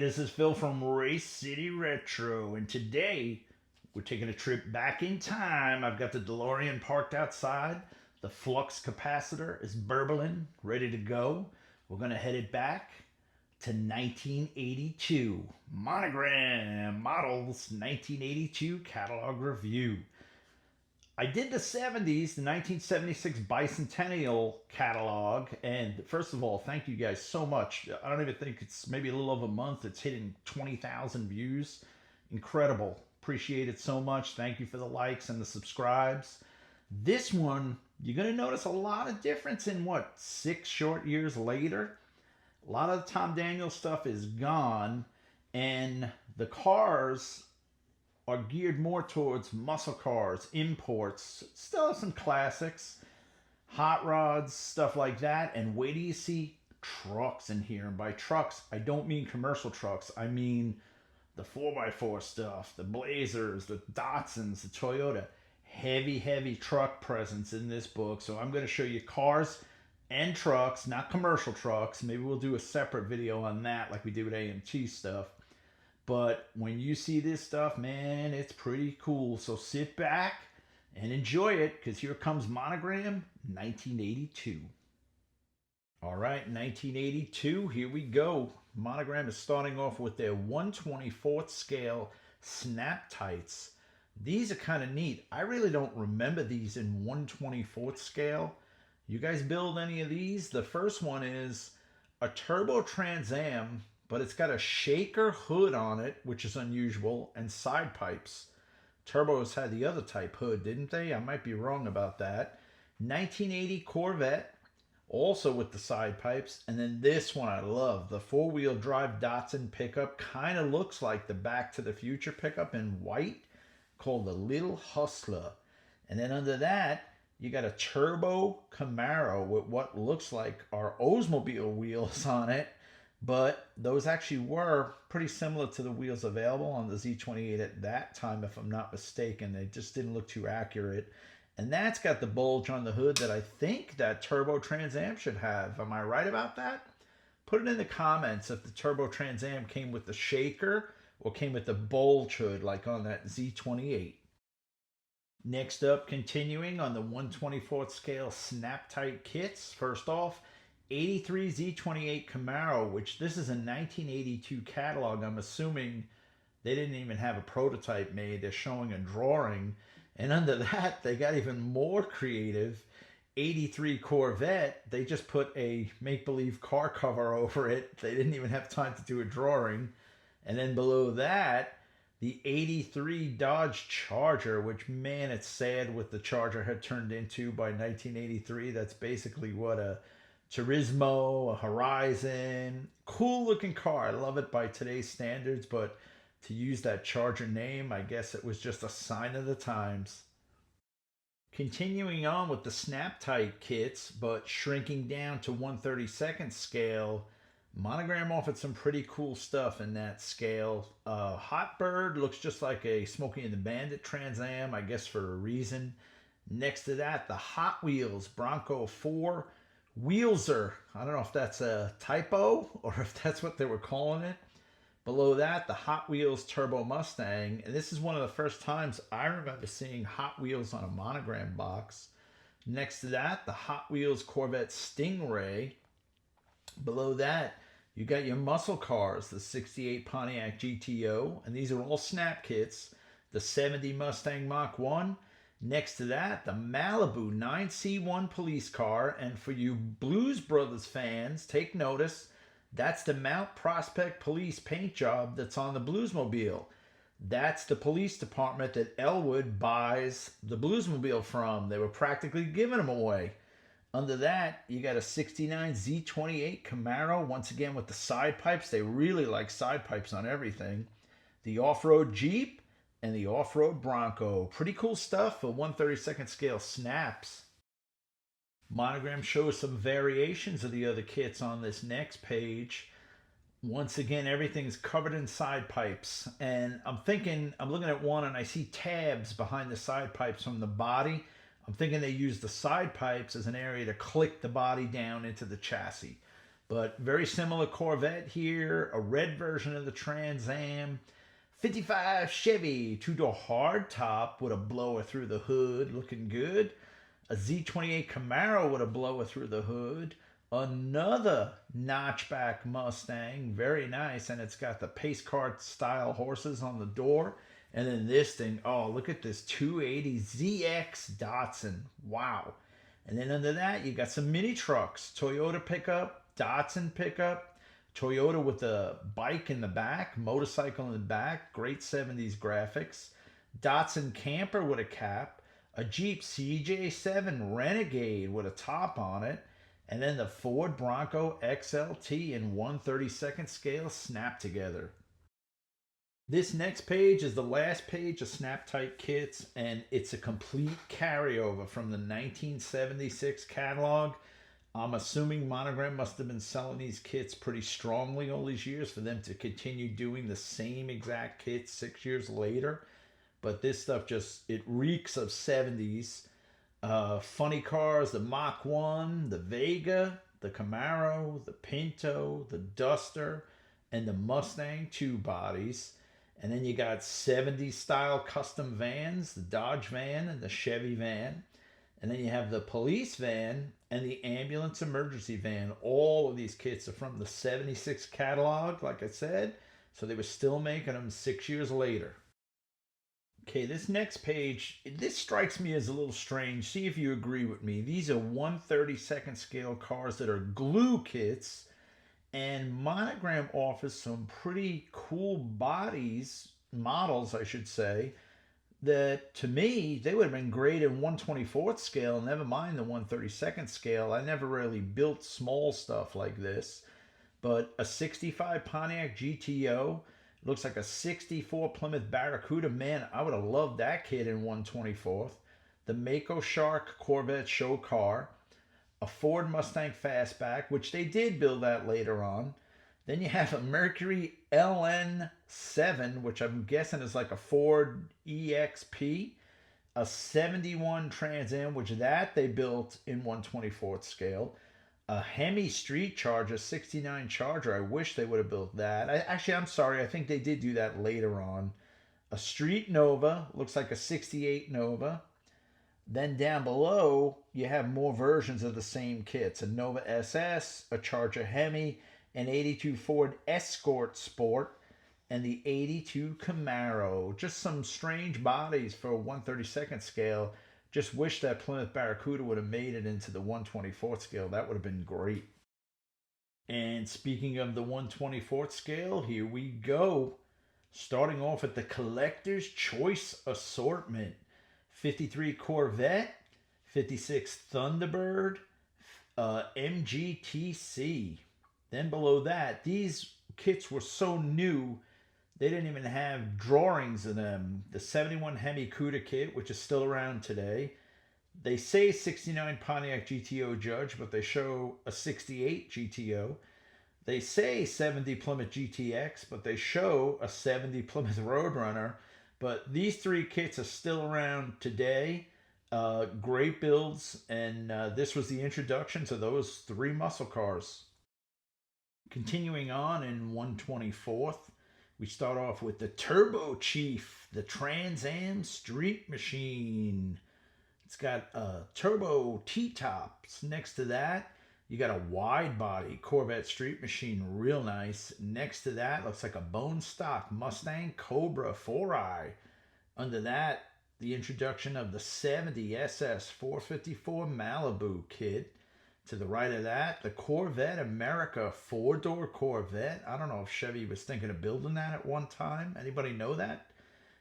this is Phil from Race City Retro, and today we're taking a trip back in time. I've got the DeLorean parked outside. The flux capacitor is burbling, ready to go. We're going to head it back to 1982. Monogram Models 1982 Catalog Review. I did the 70s, the 1976 Bicentennial catalog, and first of all, thank you guys so much. I don't even think it's maybe a little over a month. It's hitting 20,000 views. Incredible. Appreciate it so much. Thank you for the likes and the subscribes. This one, you're going to notice a lot of difference in 6 short years later. A lot of the Tom Daniel stuff is gone, and the cars are geared more towards muscle cars, imports, still some classics, hot rods, stuff like that. And wait till you see trucks in here. And by trucks, I don't mean commercial trucks. I mean the 4x4 stuff, the Blazers, the Datsuns, the Toyota. Heavy, heavy truck presence in this book. So I'm going to show you cars and trucks, not commercial trucks. Maybe we'll do a separate video on that like we do with AMT stuff. But when you see this stuff, man, it's pretty cool. So sit back and enjoy it, because here comes Monogram 1982. All right, 1982, here we go. Monogram is starting off with their 1/24th scale snap tights. These are kind of neat. I really don't remember these in 1/24th scale. You guys build any of these? The first one is a turbo Trans Am, but it's got a shaker hood on it, which is unusual, and side pipes. Turbos had the other type hood, didn't they? I might be wrong about that. 1980 Corvette, also with the side pipes. And then this one I love, the four-wheel drive Datsun pickup. Kind of looks like the Back to the Future pickup in white, called the Little Hustler. And then under that, you got a turbo Camaro with what looks like our Oldsmobile wheels on it. But those actually were pretty similar to the wheels available on the Z28 at that time, if I'm not mistaken. They just didn't look too accurate. And that's got the bulge on the hood that I think that Turbo Trans Am should have. Am I right about that? Put it in the comments if the Turbo Trans Am came with the shaker or came with the bulge hood like on that Z28. Next up, continuing on the 1/24th scale snap tight kits. First off, 83 Z28 Camaro, which this is a 1982 catalog. I'm assuming they didn't even have a prototype made. They're showing a drawing. And under that, they got even more creative. 83 Corvette, they just put a make-believe car cover over it. They didn't even have time to do a drawing. And then below that, the 83 Dodge Charger, which, man, it's sad what the Charger had turned into by 1983. That's basically what a Turismo, a Horizon, cool looking car. I love it by today's standards, but to use that Charger name, I guess it was just a sign of the times. Continuing on with the snap tight kits, but shrinking down to 1/32nd scale, Monogram offered some pretty cool stuff in that scale. Hot Bird looks just like a Smokey and the Bandit Trans Am, I guess for a reason. Next to that, the Hot Wheels Bronco 4 Wheelser. I don't know if that's a typo or if that's what they were calling it. Below that, the Hot Wheels Turbo Mustang. And this is one of the first times I remember seeing Hot Wheels on a Monogram box. Next to that, the Hot Wheels Corvette Stingray. Below that, you got your muscle cars, the 68 Pontiac GTO. And these are all snap kits. The 70 Mustang Mach 1. Next to that, the Malibu 9C1 police car. And for you Blues Brothers fans, take notice, that's the Mount Prospect police paint job that's on the Bluesmobile. That's the police department that Elwood buys the Bluesmobile from. They were practically giving them away. Under that, you got a 69 Z28 Camaro, once again with the side pipes. They really like side pipes on everything. The off-road Jeep and the off-road Bronco. Pretty cool stuff for 1/32nd scale snaps. Monogram shows some variations of the other kits on this next page. Once again, everything's covered in side pipes. And I'm looking at one and I see tabs behind the side pipes from the body. I'm thinking they use the side pipes as an area to click the body down into the chassis. But very similar Corvette here, a red version of the Trans Am. 55 Chevy, two-door hardtop with a blower through the hood, looking good. A Z28 Camaro with a blower through the hood. Another notchback Mustang, very nice, and it's got the pace car style horses on the door. And then this thing, oh, look at this 280 ZX Datsun. Wow. And then under that, you got some mini trucks, Toyota pickup, Datsun pickup, Toyota with a bike in the back, motorcycle in the back, great 70s graphics, Datsun camper with a cap, a Jeep CJ7 Renegade with a top on it, and then the Ford Bronco XLT in 1/32 scale snapped together. This next page is the last page of Snap Type Kits, and it's a complete carryover from the 1976 catalog. I'm assuming Monogram must have been selling these kits pretty strongly all these years for them to continue doing the same exact kits 6 years later. But this stuff just, it reeks of 70s. Funny cars, the Mach 1, the Vega, the Camaro, the Pinto, the Duster, and the Mustang 2 bodies. And then you got 70s style custom vans, the Dodge van and the Chevy van. And then you have the police van and the ambulance emergency van. All of these kits are from the 76 catalog, like I said. So they were still making them 6 years later. Okay, this next page, this strikes me as a little strange. See if you agree with me. These are 1/32 scale cars that are glue kits. And Monogram offers some pretty cool models, I should say, that to me, they would have been great in 1/24 scale, never mind the 1/32 scale. I never really built small stuff like this. But a 65 Pontiac GTO, looks like a 64 Plymouth Barracuda. Man, I would have loved that kit in 1/24. The Mako Shark Corvette show car, a Ford Mustang Fastback, which they did build that later on. Then you have a Mercury LN7, which I'm guessing is like a Ford EXP, a 71 Trans Am, which that they built in 1/24 scale, a Hemi Street Charger, 69 Charger. I wish they would have built that. I'm sorry, I think they did do that later on. A Street Nova, looks like a 68 Nova. Then down below, you have more versions of the same kits. A Nova SS, a Charger Hemi, an 82 Ford Escort Sport, and the 82 Camaro. Just some strange bodies for a 1/32 scale. Just wish that Plymouth Barracuda would have made it into the 1/24 scale. That would have been great. And speaking of the 1/24 scale, here we go. Starting off at the Collector's Choice Assortment. 53 Corvette, 56 Thunderbird, MGTC. Then below that, these kits were so new, they didn't even have drawings in them. The 71 Hemi Cuda kit, which is still around today. They say 69 Pontiac GTO Judge, but they show a 68 GTO. They say 70 Plymouth GTX, but they show a 70 Plymouth Roadrunner. But these three kits are still around today. Great builds, and this was the introduction to those three muscle cars. Continuing on in 1/24th, we start off with the Turbo Chief, the Trans Am Street Machine. It's got turbo T-tops. Next to that, you got a wide body Corvette Street Machine, real nice. Next to that, looks like a bone stock Mustang Cobra 4i. Under that, the introduction of the 70 SS 454 Malibu kit. To the right of that, the Corvette America 4-door Corvette. I don't know if Chevy was thinking of building that at one time. Anybody know that?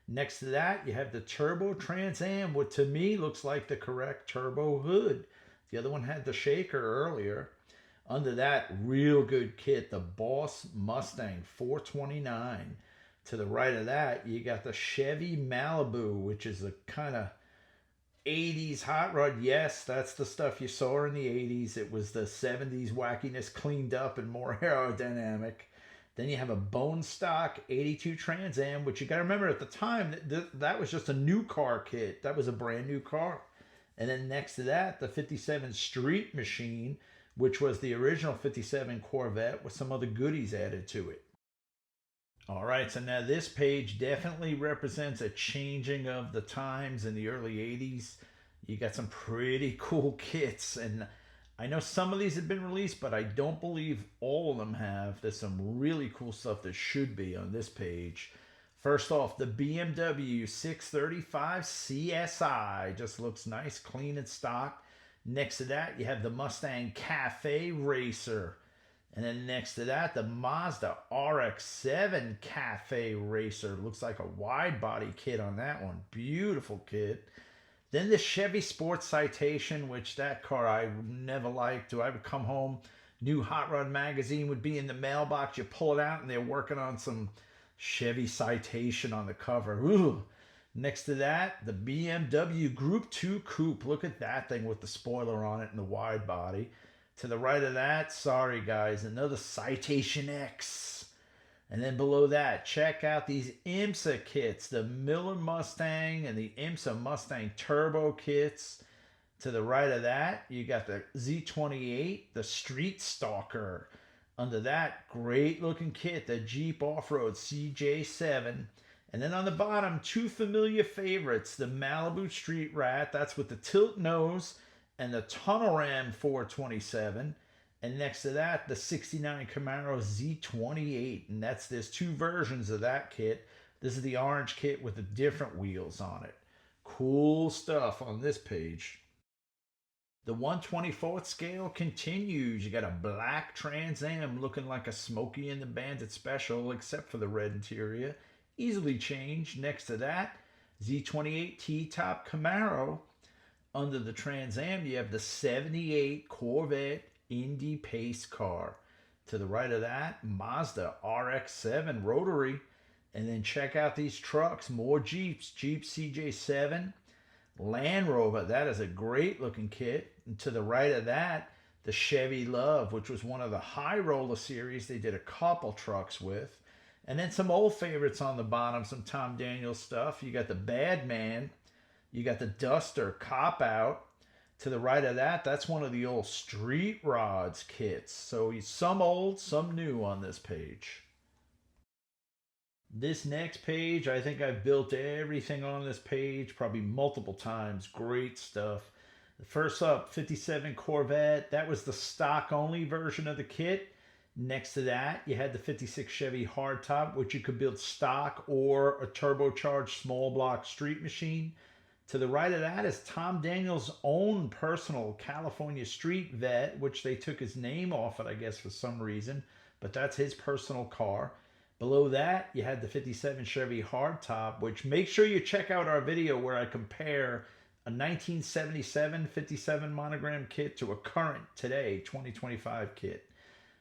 Next to that, you have the Turbo Trans Am, what to me looks like the correct turbo hood. The other one had the shaker earlier. Under that, real good kit, the Boss Mustang 429. To the right of that, you got the Chevy Malibu, which is a kind of 80s hot rod. Yes, that's the stuff you saw in the 80s. It was the 70s wackiness cleaned up and more aerodynamic. Then you have a bone stock 82 Trans Am, which you got to remember at the time, that was just a new car kit. That was a brand new car. And then next to that, the 57 Street Machine, which was the original 57 Corvette with some other goodies added to it. All right, so now this page definitely represents a changing of the times in the early 80s. You got some pretty cool kits, and I know some of these have been released, but I don't believe all of them have. There's some really cool stuff that should be on this page. First off, the BMW 635 CSI just looks nice, clean and stock. Next to that, you have the Mustang Cafe Racer. And then next to that, the Mazda RX-7 Cafe Racer. Looks like a wide body kit on that one. Beautiful kit. Then the Chevy Sports Citation, which that car I never liked. I would come home, new Hot Rod magazine would be in the mailbox. You pull it out and they're working on some Chevy Citation on the cover. Ooh. Next to that, the BMW Group 2 Coupe. Look at that thing with the spoiler on it and the wide body. To the right of that, sorry guys, another Citation X. And then below that, check out these IMSA kits, the Miller Mustang and the IMSA Mustang Turbo kits. To the right of that, you got the Z28, the Street Stalker. Under that, great looking kit, the Jeep Off-Road CJ7. And then on the bottom, two familiar favorites, the Malibu Street Rat, that's with the tilt nose, and the Tunnel Ram 427. And next to that, the 69 Camaro Z28. And there's two versions of that kit. This is the orange kit with the different wheels on it. Cool stuff on this page. The 1/24th scale continues. You got a black Trans Am looking like a Smokey and the Bandit special, except for the red interior. Easily changed. Next to that, Z28 T-Top Camaro. Under the Trans Am, you have the 78 Corvette Indy Pace car. To the right of that, Mazda RX-7 Rotary. And then check out these trucks, more Jeeps. Jeep CJ7, Land Rover, that is a great looking kit. And to the right of that, the Chevy Love, which was one of the High Roller series they did a couple trucks with. And then some old favorites on the bottom, some Tom Daniels stuff. You got the Bad Man. You got the Duster Cop Out. To the right of that, that's one of the old Street Rods kits. So some old, some new on this page. This next page, I think I've built everything on this page probably multiple times. Great stuff. First up, 57 Corvette. That was the stock only version of the kit. Next to that, you had the 56 Chevy hardtop, which you could build stock or a turbocharged small block street machine. To the right of that is Tom Daniels' own personal California Street Vet, which they took his name off it, I guess, for some reason. But that's his personal car. Below that, you had the 57 Chevy hardtop, which make sure you check out our video where I compare a 1977 57 Monogram kit to a current, today, 2025 kit.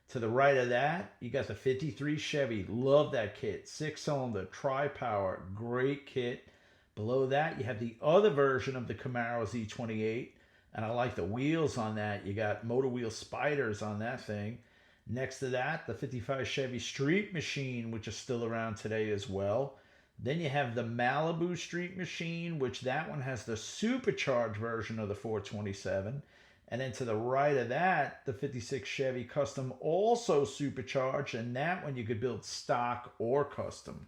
To the right of that, you got the 53 Chevy. Love that kit. 6-cylinder, tri-power, great kit. Below that, you have the other version of the Camaro Z28, and I like the wheels on that. You got motor wheel spiders on that thing. Next to that, the 55 Chevy Street Machine, which is still around today as well. Then you have the Malibu Street Machine, which that one has the supercharged version of the 427. And then to the right of that, the 56 Chevy Custom, also supercharged, and that one you could build stock or custom.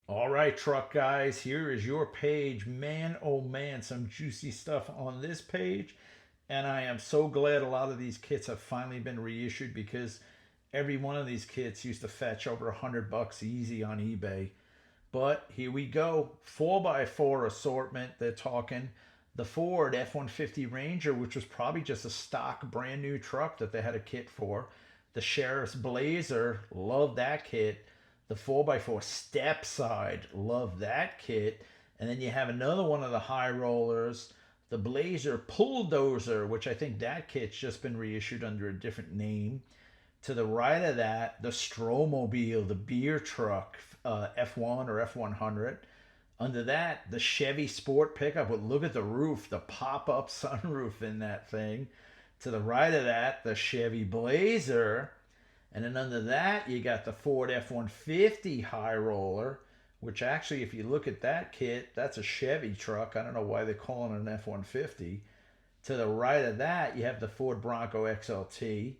All right, truck guys, here is your page. Man, oh man, some juicy stuff on this page. And I am so glad a lot of these kits have finally been reissued, because every one of these kits used to fetch over $100 easy on eBay. But here we go. 4x4 assortment. They're talking the Ford F-150 Ranger, which was probably just a stock brand new truck that they had a kit for. The Sheriff's Blazer, love that kit. The 4x4 Step Side, love that kit. And then you have another one of the high rollers, the Blazer Bulldozer, which I think that kit's just been reissued under a different name. To the right of that, the Stromobile, the beer truck, F1 or F100. Under that, the Chevy Sport pickup. But look at the roof, the pop-up sunroof in that thing. To the right of that, the Chevy Blazer. And then under that, you got the Ford F-150 high roller, which actually, if you look at that kit, that's a Chevy truck. I don't know why they're calling it an F-150. To the right of that, you have the Ford Bronco XLT.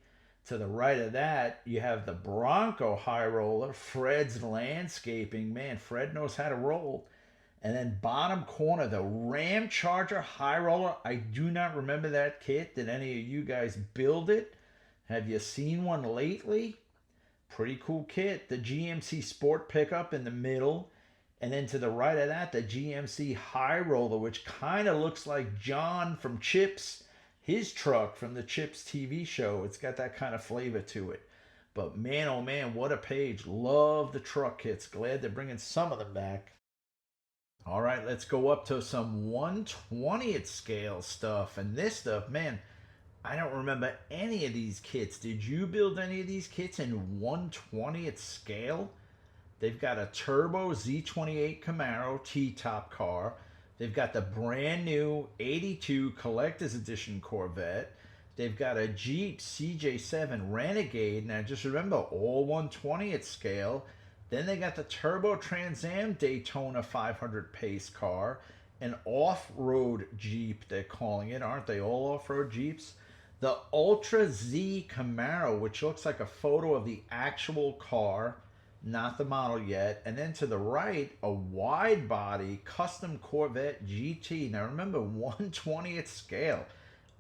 To the right of that, you have the Bronco High Roller, Fred's Landscaping. Man, Fred knows how to roll. And then bottom corner, the Ram Charger High Roller. I do not remember that kit. Did any of you guys build it? Have you seen one lately? Pretty cool kit. The GMC Sport Pickup in the middle. And then to the right of that, the GMC High Roller, which kind of looks like John from Chips, his truck from the Chips TV show. It's got that kind of flavor to it. But man, oh man, what a page. Love the truck kits. Glad they're bringing some of them back. All right, let's go up to some 1/20th scale stuff. And this stuff, man, I don't remember any of these kits. Did you build any of these kits in 1/20th scale? They've got a turbo Z28 Camaro T-top car. They've got the brand new 82 Collector's Edition Corvette. They've got a Jeep CJ7 Renegade. Now just remember, all 1/20th scale. Then they got the Turbo Trans Am Daytona 500 pace car, an off-road Jeep they're calling it, aren't they all off-road Jeeps? The Ultra Z Camaro, which looks like a photo of the actual car, not the model yet. And then to the right, a wide body custom Corvette GT. Now remember, 1/20th scale.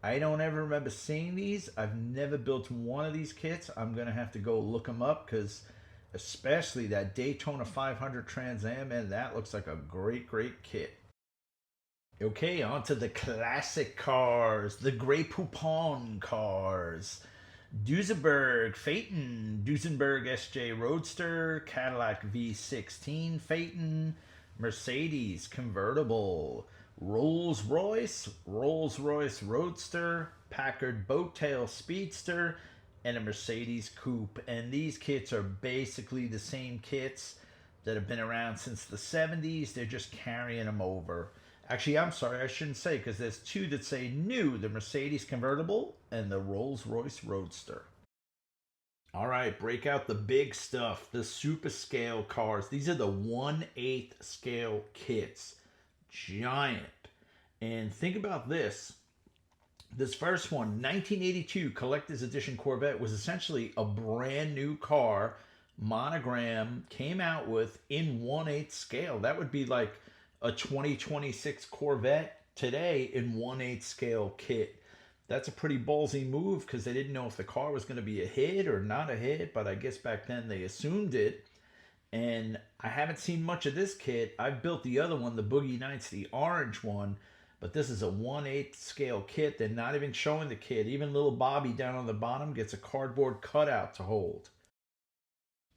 I don't ever remember seeing these. I've never built one of these kits. I'm going to have to go look them up because especially that Daytona 500 Trans Am, and that looks like a great kit. Okay, on to the classic cars, the Grey Poupon cars. Duesenberg Phaeton, Duesenberg SJ Roadster, Cadillac V16 Phaeton, Mercedes convertible, Rolls-Royce Roadster, Packard Boattail Speedster, and a Mercedes Coupe. And these kits are basically the same kits that have been around since the 70s. They're just carrying them over. Actually, I'm sorry, I shouldn't say, because there's two that say new, the Mercedes convertible and the Rolls-Royce Roadster. All right, break out the big stuff, the super scale cars. These are the 1/8 scale kits. Giant. And think about this. This first one, 1982 Collector's Edition Corvette, was essentially a brand new car Monogram came out with in 1/8 scale. That would be like a 2026 Corvette today in 1/8 scale kit. That's a pretty ballsy move because they didn't know if the car was going to be a hit or not a hit, but I guess back then they assumed it. And I haven't seen much of this kit. I've built the other one, the Boogie Nights, the orange one, but this is a 1/8 scale kit. They're not even showing the kit. Even little Bobby down on the bottom gets a cardboard cutout to hold.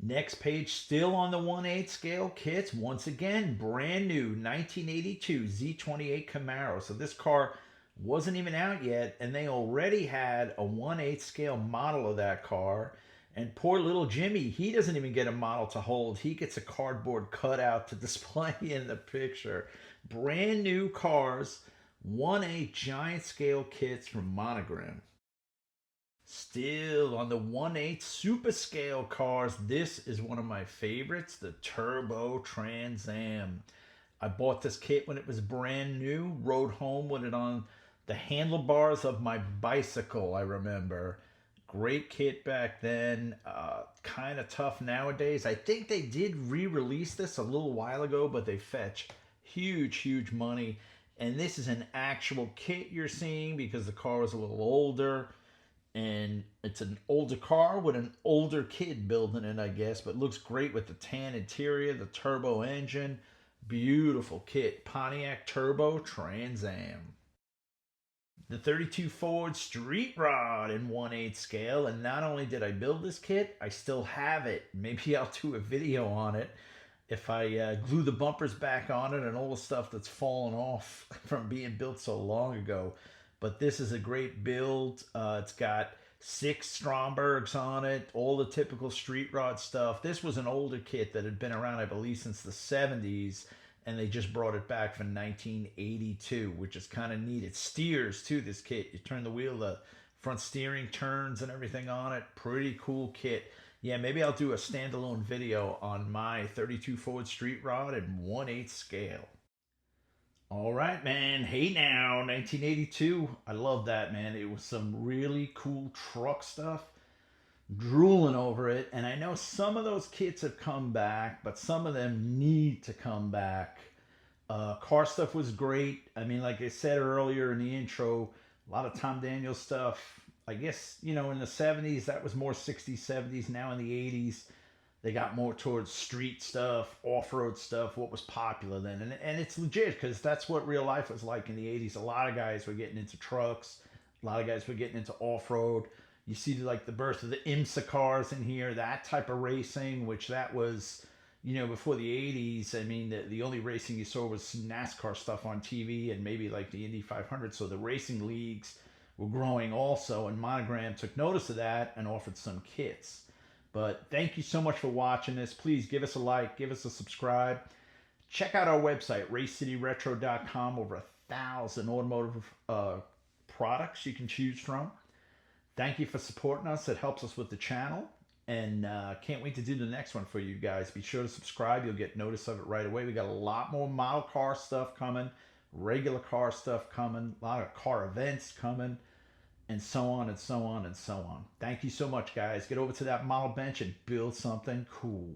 Next page, still on the 1/8 scale kits. Once again, brand new 1982 Z28 Camaro. So this car wasn't even out yet, and they already had a 1/8 scale model of that car. And poor little Jimmy, he doesn't even get a model to hold. He gets a cardboard cutout to display in the picture. Brand new cars, 1/8 giant scale kits from Monogram. Still on the 1/8 super scale cars, this is one of my favorites, the Turbo Trans Am. I bought this kit when it was brand new, rode home with it on the handlebars of my bicycle, I remember. Great kit back then, kind of tough nowadays. I think they did re-release this a little while ago, but they fetch huge money. And this is an actual kit you're seeing because the car was a little older. And it's an older car with an older kid building it, I guess. But looks great with the tan interior, the turbo engine. Beautiful kit. Pontiac Turbo Trans Am. The 32 Ford Street Rod in 1/8 scale. And not only did I build this kit, I still have it. Maybe I'll do a video on it if I glue the bumpers back on it and all the stuff that's fallen off from being built so long ago. But this is a great build. It's got 6 Strombergs on it, all the typical street rod stuff. This was an older kit that had been around, I believe, since the 70s, and they just brought it back for 1982, which is kind of neat. It steers, too, this kit. You turn the wheel, the front steering turns and everything on it. Pretty cool kit. Yeah, maybe I'll do a standalone video on my 32 Ford Street Rod in 1/8 scale. All right, man. Hey now, 1982. I love that, man. It was some really cool truck stuff. Drooling over it. And I know some of those kits have come back, but some of them need to come back. Car stuff was great. I mean, like I said earlier in the intro, a lot of Tom Daniels stuff. I guess, in the 70s, that was more 60s, 70s. Now in the 80s, they got more towards street stuff, off-road stuff, what was popular then. And it's legit because that's what real life was like in the 80s. A lot of guys were getting into trucks. A lot of guys were getting into off-road. You see like the birth of the IMSA cars in here, that type of racing, which that was, before the 80s. I mean, the only racing you saw was NASCAR stuff on TV and maybe like the Indy 500. So the racing leagues were growing also, and Monogram took notice of that and offered some kits. But thank you so much for watching this. Please give us a like, give us a subscribe. Check out our website, racecityretro.com. Over 1,000 automotive products you can choose from. Thank you for supporting us. It helps us with the channel. And can't wait to do the next one for you guys. Be sure to subscribe. You'll get notice of it right away. We got a lot more model car stuff coming, regular car stuff coming, a lot of car events coming, and so on and so on and so on. Thank you so much, guys. Get over to that model bench and build something cool.